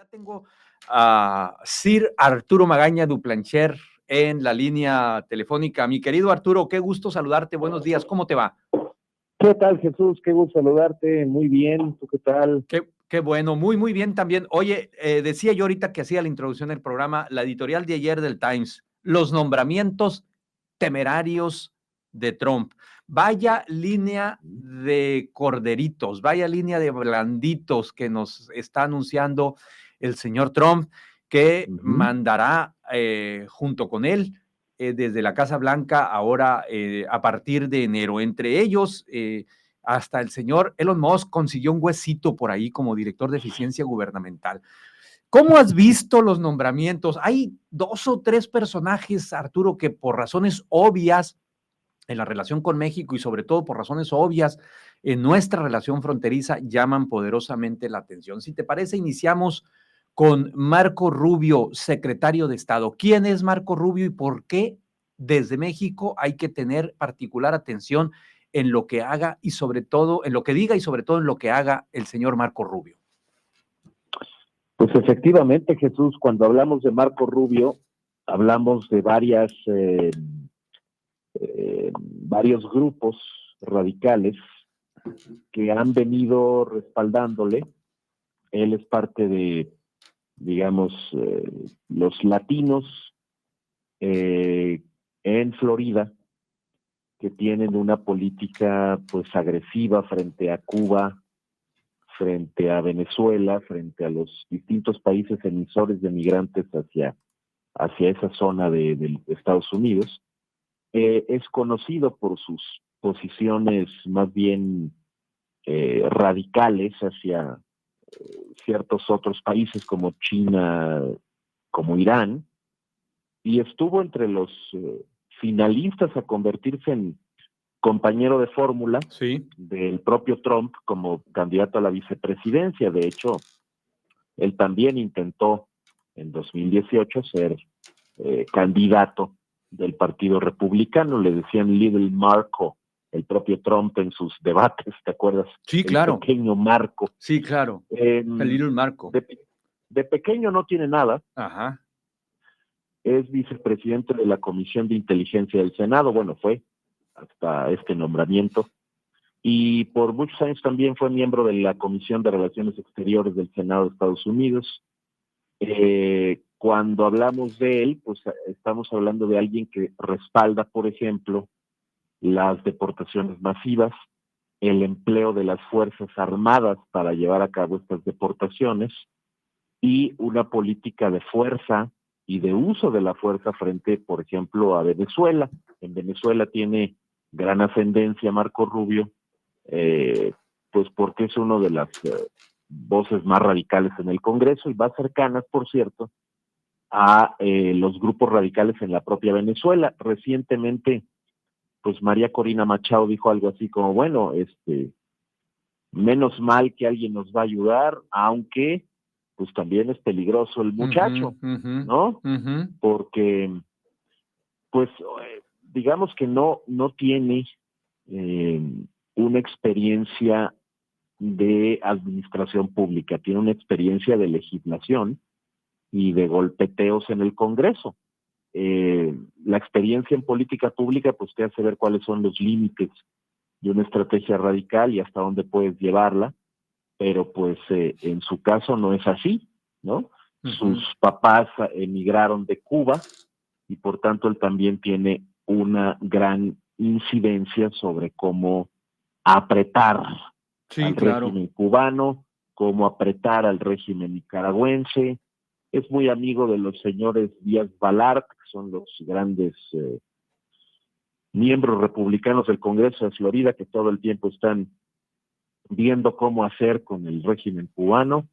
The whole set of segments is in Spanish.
Ya tengo a Sir Arturo Magaña Duplancher en la línea telefónica. Mi querido Arturo, qué gusto saludarte. Buenos días, ¿cómo te va? ¿Qué tal, Jesús? Qué gusto saludarte. Muy bien. ¿Tú qué tal? Qué bueno, muy bien también. Oye, decía yo ahorita que hacía la introducción del programa, la editorial de ayer del Times, los nombramientos temerarios de Trump. Vaya línea de corderitos, vaya línea de blanditos que nos está anunciando el señor Trump, que mandará junto con él desde la Casa Blanca ahora a partir de enero. Entre ellos, hasta el señor Elon Musk consiguió un huesito por ahí como director de eficiencia gubernamental. ¿Cómo has visto los nombramientos? Hay 2 o 3 personajes, Arturo, que por razones obvias en la relación con México y sobre todo por razones obvias en nuestra relación fronteriza llaman poderosamente la atención. Si te parece, iniciamos con Marco Rubio, secretario de Estado. ¿Quién es Marco Rubio y por qué desde México hay que tener particular atención en lo que haga y sobre todo en lo que diga y sobre todo en lo que haga el señor Marco Rubio? Pues efectivamente, Jesús, cuando hablamos de Marco Rubio, hablamos de varios grupos radicales que han venido respaldándole. Él es parte de, digamos, los latinos en Florida, que tienen una política pues agresiva frente a Cuba, frente a Venezuela, frente a los distintos países emisores de migrantes hacia esa zona de Estados Unidos. Es conocido por sus posiciones más bien radicales hacia ciertos otros países como China, como Irán, y estuvo entre los finalistas a convertirse en compañero de fórmula del propio Trump como candidato a la vicepresidencia. De hecho, él también intentó en 2018 ser candidato del Partido Republicano. Le decían Little Marco, el propio Trump en sus debates, ¿te acuerdas? Sí, claro. El pequeño Marco. Sí, claro. El Little Marco. De pequeño no tiene nada. Ajá. Es vicepresidente de la Comisión de Inteligencia del Senado. Bueno, fue hasta este nombramiento. Y por muchos años también fue miembro de la Comisión de Relaciones Exteriores del Senado de Estados Unidos. Cuando hablamos de él, pues estamos hablando de alguien que respalda, por ejemplo, las deportaciones masivas, el empleo de las Fuerzas Armadas para llevar a cabo estas deportaciones y una política de fuerza y de uso de la fuerza frente, por ejemplo, a Venezuela. En Venezuela tiene gran ascendencia Marco Rubio, pues porque es uno de las voces más radicales en el Congreso y va cercanas, por cierto, a los grupos radicales en la propia Venezuela. Recientemente, pues María Corina Machado dijo algo así como, bueno, menos mal que alguien nos va a ayudar, aunque pues también es peligroso el muchacho, ¿no? Porque pues digamos que no tiene una experiencia de administración pública, tiene una experiencia de legislación y de golpeteos en el Congreso. La experiencia en política pública pues te hace ver cuáles son los límites de una estrategia radical y hasta dónde puedes llevarla, pero pues en su caso no es así, ¿no? Sus papás emigraron de Cuba y por tanto él también tiene una gran incidencia sobre cómo apretar al régimen cubano, cómo apretar al régimen nicaragüense. Es muy amigo de los señores Díaz Balart, que son los grandes miembros republicanos del Congreso de Florida, que todo el tiempo están viendo cómo hacer con el régimen cubano.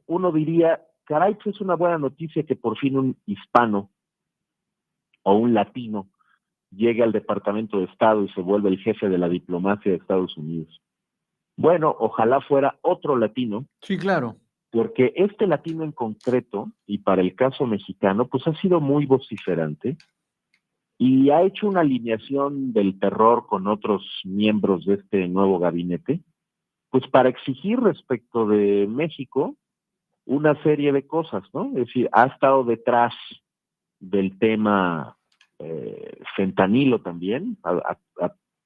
Uno diría, caray, pues es una buena noticia que por fin un hispano o un latino llegue al Departamento de Estado y se vuelve el jefe de la diplomacia de Estados Unidos. Bueno, ojalá fuera otro latino. Sí, claro. Porque este latino en concreto, y para el caso mexicano, pues ha sido muy vociferante y ha hecho una alineación del terror con otros miembros de este nuevo gabinete, pues para exigir respecto de México una serie de cosas, ¿no? Es decir, ha estado detrás del tema fentanilo también,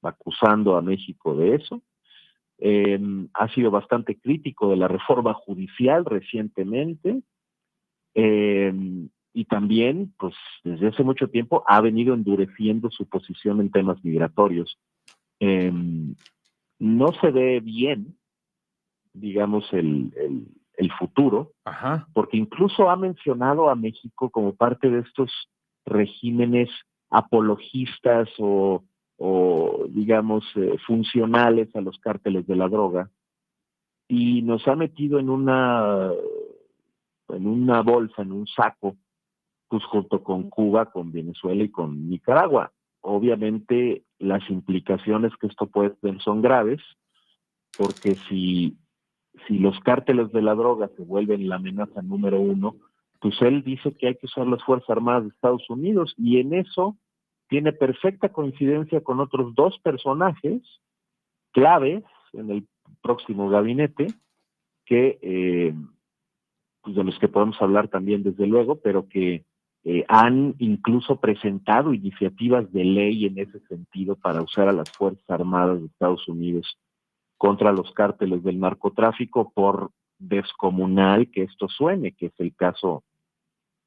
acusando a México de eso. Ha sido bastante crítico de la reforma judicial recientemente. Y también, pues, desde hace mucho tiempo ha venido endureciendo su posición en temas migratorios. No se ve bien, digamos, el futuro, Ajá. porque incluso ha mencionado a México como parte de estos regímenes apologistas o digamos, funcionales a los cárteles de la droga, y nos ha metido en una bolsa, en un saco, pues junto con Cuba, con Venezuela y con Nicaragua. Obviamente las implicaciones que esto puede tener son graves, porque si los cárteles de la droga se vuelven la amenaza número uno, pues él dice que hay que usar las Fuerzas Armadas de Estados Unidos, y en eso tiene perfecta coincidencia con otros dos personajes claves en el próximo gabinete, que pues de los que podemos hablar también desde luego, pero que han incluso presentado iniciativas de ley en ese sentido para usar a las Fuerzas Armadas de Estados Unidos contra los cárteles del narcotráfico, por descomunal que esto suene, que es el caso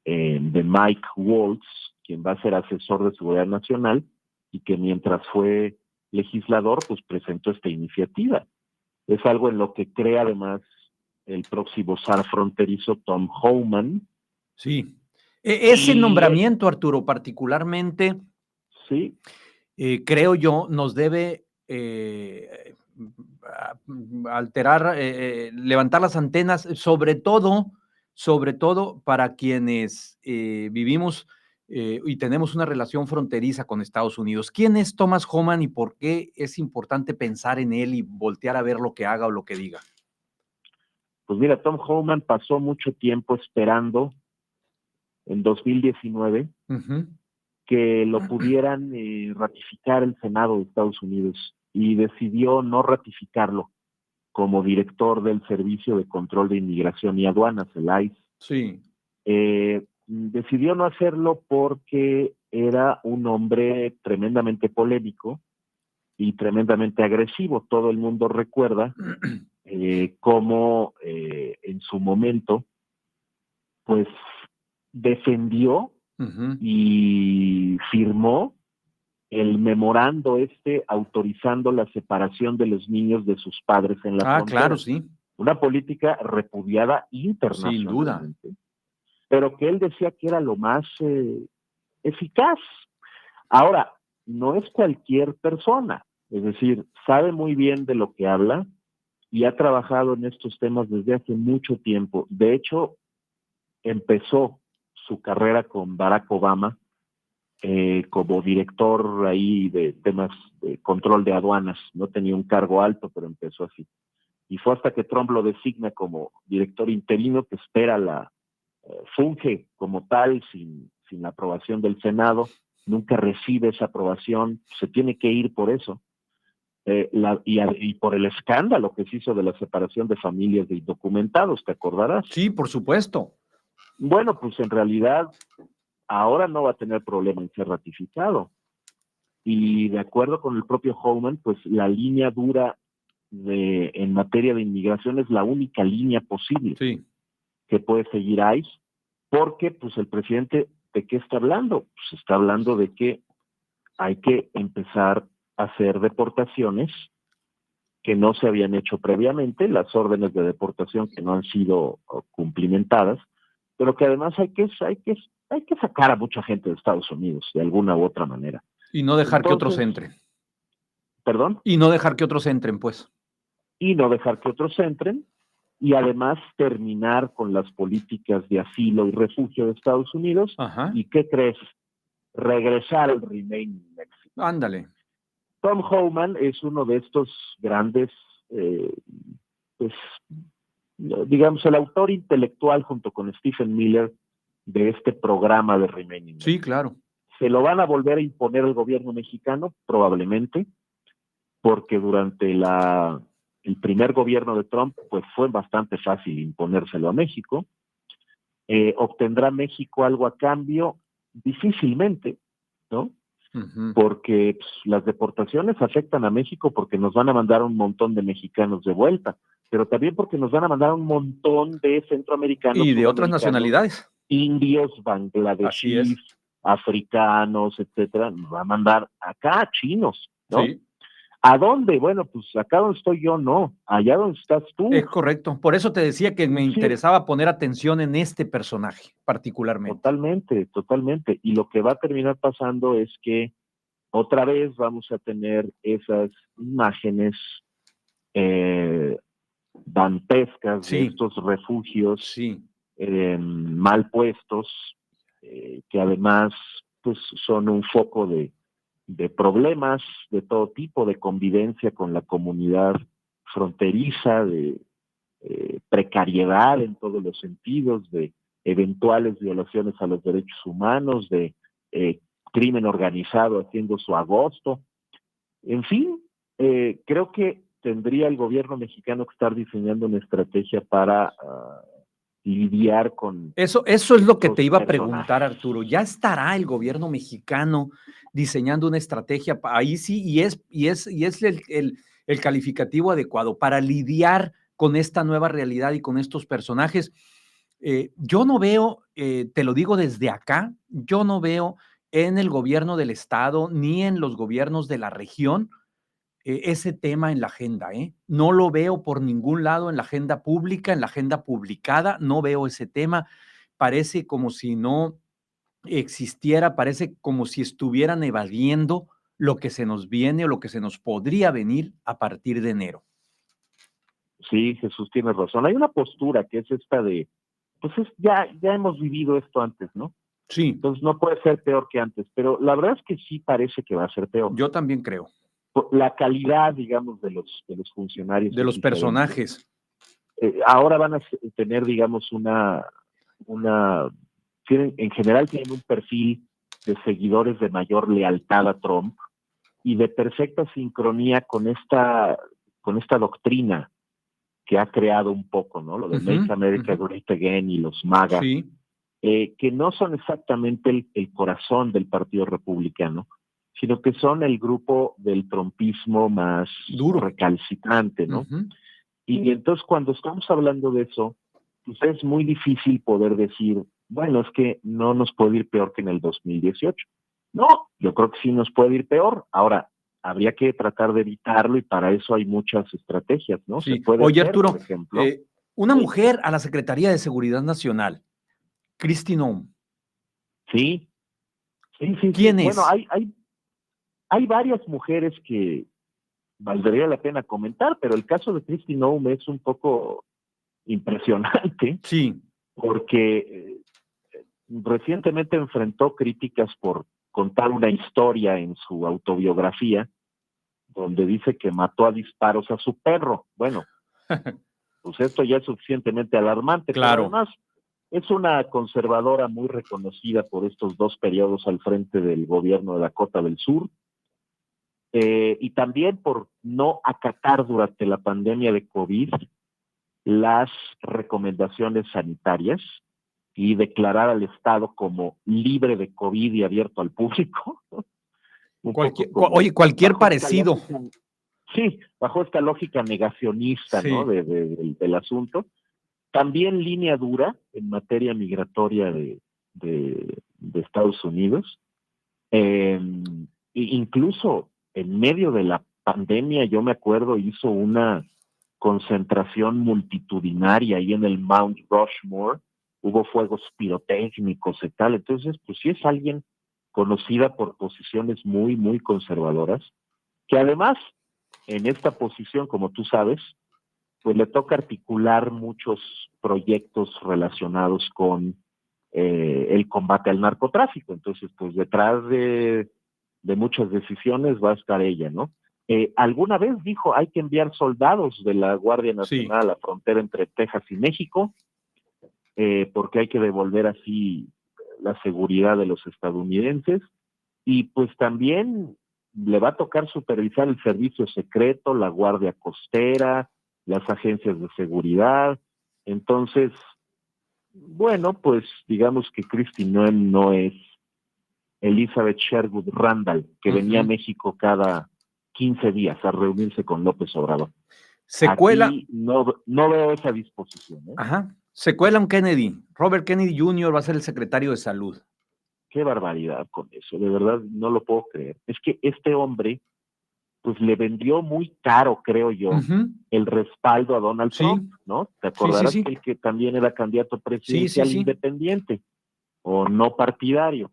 de Mike Waltz, quien va a ser asesor de seguridad nacional y que mientras fue legislador, pues presentó esta iniciativa. Es algo en lo que cree además el próximo zar fronterizo Tom Homan. Sí. Ese nombramiento, Arturo, particularmente, sí, creo yo, nos debe alterar, levantar las antenas, sobre todo para quienes vivimos y tenemos una relación fronteriza con Estados Unidos. ¿Quién es Thomas Homan y por qué es importante pensar en él y voltear a ver lo que haga o lo que diga? Pues mira, Tom Homan pasó mucho tiempo esperando en 2019 que lo pudieran ratificar el Senado de Estados Unidos, y decidió no ratificarlo como director del Servicio de Control de Inmigración y Aduanas, el ICE. Sí. Decidió no hacerlo porque era un hombre tremendamente polémico y tremendamente agresivo. Todo el mundo recuerda cómo en su momento pues defendió y firmó el memorando autorizando la separación de los niños de sus padres en la frontera. Claro, sí. Una política repudiada internacionalmente. Sin duda. Pero que él decía que era lo más eficaz. Ahora, no es cualquier persona, es decir, sabe muy bien de lo que habla y ha trabajado en estos temas desde hace mucho tiempo. De hecho, empezó su carrera con Barack Obama como director ahí de temas de control de aduanas. No tenía un cargo alto, pero empezó así. Y fue hasta que Trump lo designa como director interino, que funge como tal sin la aprobación del Senado, nunca recibe esa aprobación, se tiene que ir por eso. Y por el escándalo que se hizo de la separación de familias de indocumentados, ¿te acordarás? Sí, por supuesto. Bueno, pues en realidad ahora no va a tener problema en ser ratificado. Y de acuerdo con el propio Homan, pues la línea dura en materia de inmigración es la única línea posible que puede seguir ICE, porque pues el presidente, ¿de qué está hablando? Pues está hablando de que hay que empezar a hacer deportaciones que no se habían hecho previamente, las órdenes de deportación que no han sido cumplimentadas, pero que además hay que sacar a mucha gente de Estados Unidos de alguna u otra manera. Y no dejar que otros entren. ¿Perdón? Y no dejar que otros entren, pues. Y no dejar que otros entren, y además terminar con las políticas de asilo y refugio de Estados Unidos. ¿Y qué crees? Regresar al Remain in Mexico. Ándale. Tom Homan es uno de estos grandes, pues, digamos, el autor intelectual junto con Stephen Miller de este programa de Remain in Mexico. Sí, claro. ¿Se lo van a volver a imponer el gobierno mexicano? Probablemente, porque durante la el primer gobierno de Trump, pues fue bastante fácil imponérselo a México. ¿Obtendrá México algo a cambio? Difícilmente, ¿no? Porque pues, las deportaciones afectan a México porque nos van a mandar un montón de mexicanos de vuelta, pero también porque nos van a mandar un montón de centroamericanos y de otras nacionalidades, indios, bangladeshíes, africanos, etcétera, nos va a mandar acá chinos, ¿no? Sí. ¿A dónde? Bueno, pues acá donde estoy yo, no. Allá donde estás tú. Es correcto. Por eso te decía que me interesaba poner atención en este personaje, particularmente. Totalmente, totalmente. Y lo que va a terminar pasando es que otra vez vamos a tener esas imágenes dantescas de estos refugios mal puestos, que además pues son un foco de problemas de todo tipo, de convivencia con la comunidad fronteriza, de precariedad en todos los sentidos, de eventuales violaciones a los derechos humanos, de crimen organizado haciendo su agosto. En fin, creo que tendría el gobierno mexicano que estar diseñando una estrategia para lidiar con... Eso es lo que te iba a preguntar, Arturo. ¿Ya estará el gobierno mexicano diseñando una estrategia? Ahí sí, y es el calificativo adecuado para lidiar con esta nueva realidad y con estos personajes. Yo no veo, te lo digo desde acá, yo no veo en el gobierno del estado ni en los gobiernos de la región ese tema en la agenda, ¿eh? No lo veo por ningún lado en la agenda pública, en la agenda publicada, no veo ese tema. Parece como si no existiera, parece como si estuvieran evadiendo lo que se nos viene o lo que se nos podría venir a partir de enero. Sí, Jesús, tienes razón. Hay una postura que es esta de, pues ya hemos vivido esto antes, ¿no? Sí. Entonces no puede ser peor que antes, pero la verdad es que sí parece que va a ser peor. Yo también creo. La calidad, digamos, de los funcionarios. De los personajes. Ahora van a tener, digamos, en general tienen un perfil de seguidores de mayor lealtad a Trump y de perfecta sincronía con esta doctrina que ha creado un poco, ¿no? Lo de Make America Great Again y los MAGA, que no son exactamente el corazón del Partido Republicano, sino que son el grupo del trumpismo más duro, recalcitrante, ¿no? Y entonces cuando estamos hablando de eso, pues es muy difícil poder decir, bueno, es que no nos puede ir peor que en el 2018. No, yo creo que sí nos puede ir peor. Ahora, habría que tratar de evitarlo y para eso hay muchas estrategias, ¿no? Sí. Se puede Oye, hacer, Arturo, por ejemplo, una mujer a la Secretaría de Seguridad Nacional, Kristi Noem. Sí. ¿Quién es? Bueno, hay varias mujeres que valdría la pena comentar, pero el caso de Kristi Noem es un poco impresionante. Sí. Porque recientemente enfrentó críticas por contar una historia en su autobiografía donde dice que mató a disparos a su perro. Bueno, pues esto ya es suficientemente alarmante, claro. Pero además es una conservadora muy reconocida por estos 2 periodos al frente del gobierno de Dakota del Sur, y también por no acatar durante la pandemia de COVID las recomendaciones sanitarias y declarar al Estado como libre de COVID y abierto al público. Cualquier parecido. Bajo esta lógica negacionista, ¿no? del asunto. También línea dura en materia migratoria de Estados Unidos. Incluso en medio de la pandemia, yo me acuerdo, hizo una concentración multitudinaria ahí en el Mount Rushmore, hubo fuegos pirotécnicos y tal, entonces pues sí es alguien conocida por posiciones muy, muy conservadoras, que además en esta posición, como tú sabes, pues le toca articular muchos proyectos relacionados con el combate al narcotráfico, entonces pues detrás de muchas decisiones va a estar ella, ¿no? Alguna vez dijo, hay que enviar soldados de la Guardia Nacional a la frontera entre Texas y México, porque hay que devolver así la seguridad de los estadounidenses, y pues también le va a tocar supervisar el servicio secreto, la Guardia Costera, las agencias de seguridad. Entonces, bueno, pues digamos que Kristi Noem no es Elizabeth Sherwood Randall, que venía a México cada 15 días a reunirse con López Obrador. Aquí no veo esa disposición. Se cuela un Kennedy. Robert Kennedy Jr. va a ser el secretario de Salud. Qué barbaridad con eso, de verdad no lo puedo creer. Es que este hombre, pues le vendió muy caro, creo yo, el respaldo a Donald Trump, ¿no? Te acordarás que también era candidato presidencial independiente o no partidario.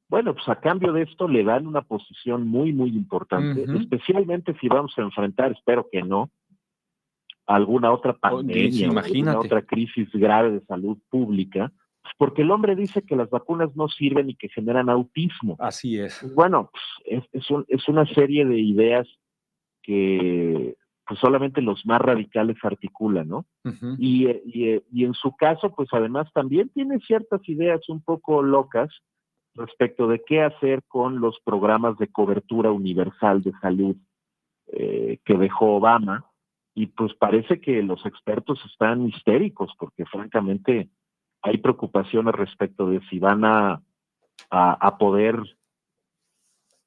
Bueno, pues a cambio de esto le dan una posición muy, muy importante, especialmente si vamos a enfrentar, espero que no, alguna otra pandemia o alguna otra crisis grave de salud pública, pues porque el hombre dice que las vacunas no sirven y que generan autismo. Así es. Pues bueno, pues es una serie de ideas que pues solamente los más radicales articulan, ¿no? Y en su caso, pues además también tiene ciertas ideas un poco locas respecto de qué hacer con los programas de cobertura universal de salud que dejó Obama, y pues parece que los expertos están histéricos porque francamente hay preocupaciones respecto de si van a poder,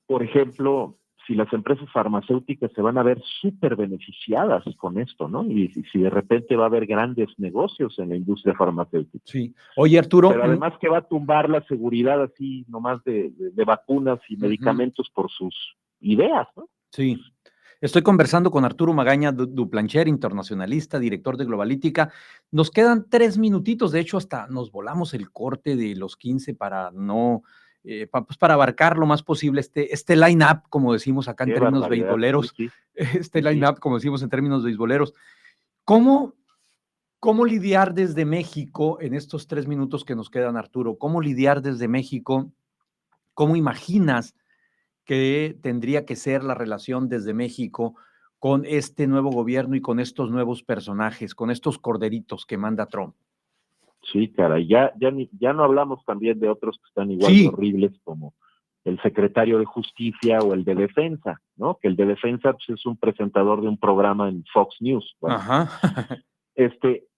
por ejemplo, si las empresas farmacéuticas se van a ver súper beneficiadas con esto, ¿no? Y si de repente va a haber grandes negocios en la industria farmacéutica. Sí. Oye, Arturo. Pero además que va a tumbar la seguridad así nomás de vacunas y medicamentos por sus ideas, ¿no? Sí. Estoy conversando con Arturo Magaña Duplancher, internacionalista, director de Globalítica. Nos quedan 3 minutitos, de hecho hasta nos volamos el corte de los 15 para no, pues para abarcar lo más posible este line-up, como decimos acá en términos beisboleros, line-up, como decimos en términos beisboleros. ¿Cómo lidiar desde México en estos 3 minutos que nos quedan, Arturo? ¿Cómo lidiar desde México? ¿Cómo imaginas que tendría que ser la relación desde México con este nuevo gobierno y con estos nuevos personajes, con estos corderitos que manda Trump? Sí, caray, ya no hablamos también de otros que están igual de horribles como el secretario de Justicia o el de Defensa, ¿no? Que el de Defensa pues, es un presentador de un programa en Fox News. Bueno,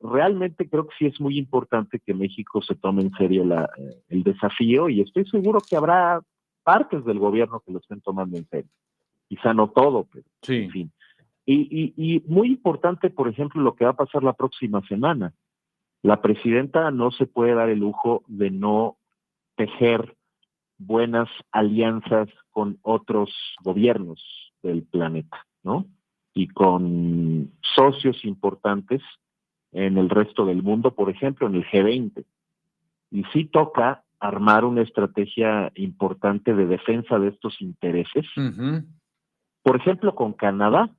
realmente creo que sí es muy importante que México se tome en serio el desafío, y estoy seguro que habrá partes del gobierno que lo estén tomando en serio. Quizá no todo, pero en fin. Y muy importante, por ejemplo, lo que va a pasar la próxima semana. La presidenta no se puede dar el lujo de no tejer buenas alianzas con otros gobiernos del planeta, ¿no? Y con socios importantes en el resto del mundo, por ejemplo, en el G20. Y sí toca armar una estrategia importante de defensa de estos intereses. Por ejemplo, con Canadá,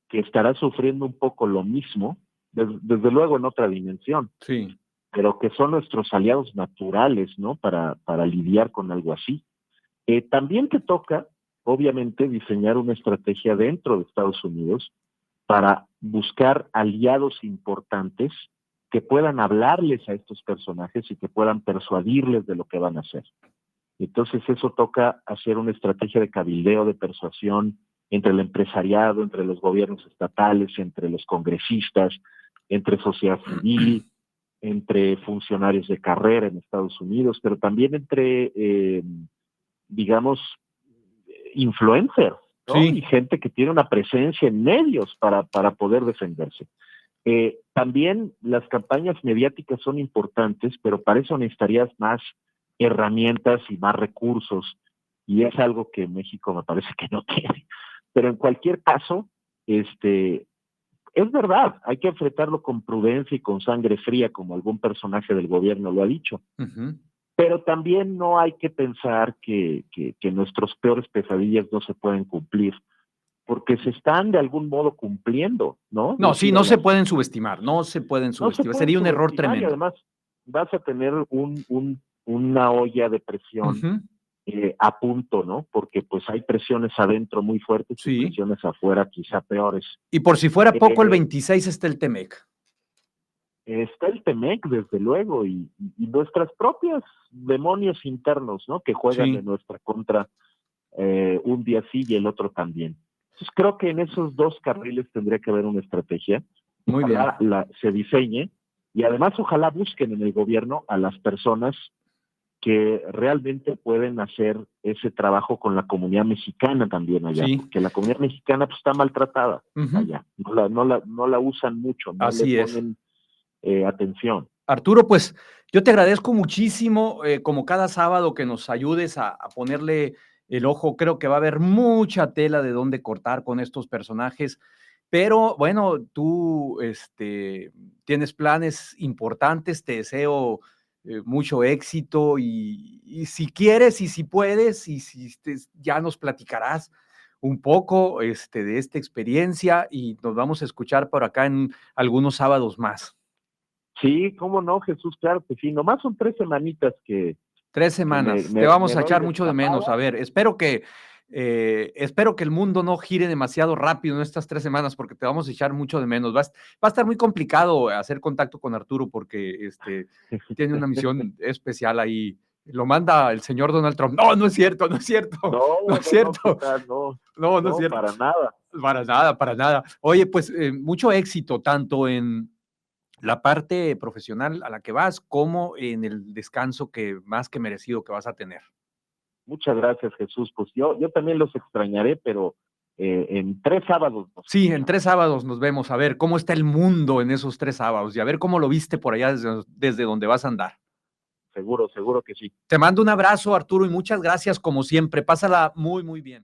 que estará sufriendo un poco lo mismo, desde luego en otra dimensión. Sí. Pero que son nuestros aliados naturales, ¿no? Para lidiar con algo así. También te toca, obviamente, diseñar una estrategia dentro de Estados Unidos para buscar aliados importantes que puedan hablarles a estos personajes y que puedan persuadirles de lo que van a hacer. Entonces eso toca hacer una estrategia de cabildeo, de persuasión entre el empresariado, entre los gobiernos estatales, entre los congresistas, entre sociedad civil, entre funcionarios de carrera en Estados Unidos, pero también entre, digamos, influencers, ¿no? Sí. Y gente que tiene una presencia en medios para poder defenderse. También las campañas mediáticas son importantes, pero para eso necesitarías más herramientas y más recursos, y es algo que México me parece que no tiene. Pero en cualquier caso, es verdad, hay que enfrentarlo con prudencia y con sangre fría, como algún personaje del gobierno lo ha dicho. Pero también no hay que pensar que nuestros peores pesadillas no se pueden cumplir, porque se están de algún modo cumpliendo, ¿no? No, sí, no se pueden subestimar, no se pueden subestimar, sería un error tremendo. Y además vas a tener una olla de presión a punto, ¿no? Porque pues hay presiones adentro muy fuertes y presiones afuera quizá peores. Y por si fuera poco, el 26 está el TEMEC. Está el TEMEC, desde luego, y nuestras propias demonios internos, ¿no? Que juegan en nuestra contra un día sí y el otro también. Entonces creo que en esos dos carriles tendría que haber una estrategia. Muy bien. Se diseñe, y además ojalá busquen en el gobierno a las personas que realmente pueden hacer ese trabajo con la comunidad mexicana también allá, Sí. porque la comunidad mexicana pues, está maltratada allá, no la usan mucho, no Así le ponen atención. Arturo, pues yo te agradezco muchísimo, como cada sábado, que nos ayudes a ponerle el ojo. Creo que va a haber mucha tela de dónde cortar con estos personajes, pero bueno, tú tienes planes importantes, te deseo mucho éxito y si quieres y si puedes y si ya nos platicarás un poco de esta experiencia y nos vamos a escuchar por acá en algunos sábados más. Sí, cómo no, Jesús, claro que sí. Nomás son 3 semanitas 3 que semanas. Te vamos me a doy echar de mucho de menos. escapada. A ver, espero que el mundo no gire demasiado rápido en estas 3 semanas porque te vamos a echar mucho de menos. Va a estar muy complicado hacer contacto con Arturo porque tiene una misión especial ahí. Lo manda el señor Donald Trump. No, no es cierto, no es cierto, no es ¿Qué cierto. tal? No, No, no es no, cierto. para nada. Para nada, para nada. Oye, pues mucho éxito tanto en la parte profesional a la que vas, como en el descanso que más que merecido que vas a tener. Muchas gracias, Jesús. Pues yo también los extrañaré, pero en 3 sábados. Sí, en 3 sábados nos vemos, a ver cómo está el mundo en esos 3 sábados y a ver cómo lo viste por allá desde donde vas a andar. Seguro, seguro que sí. Te mando un abrazo, Arturo, y muchas gracias como siempre. Pásala muy, muy bien.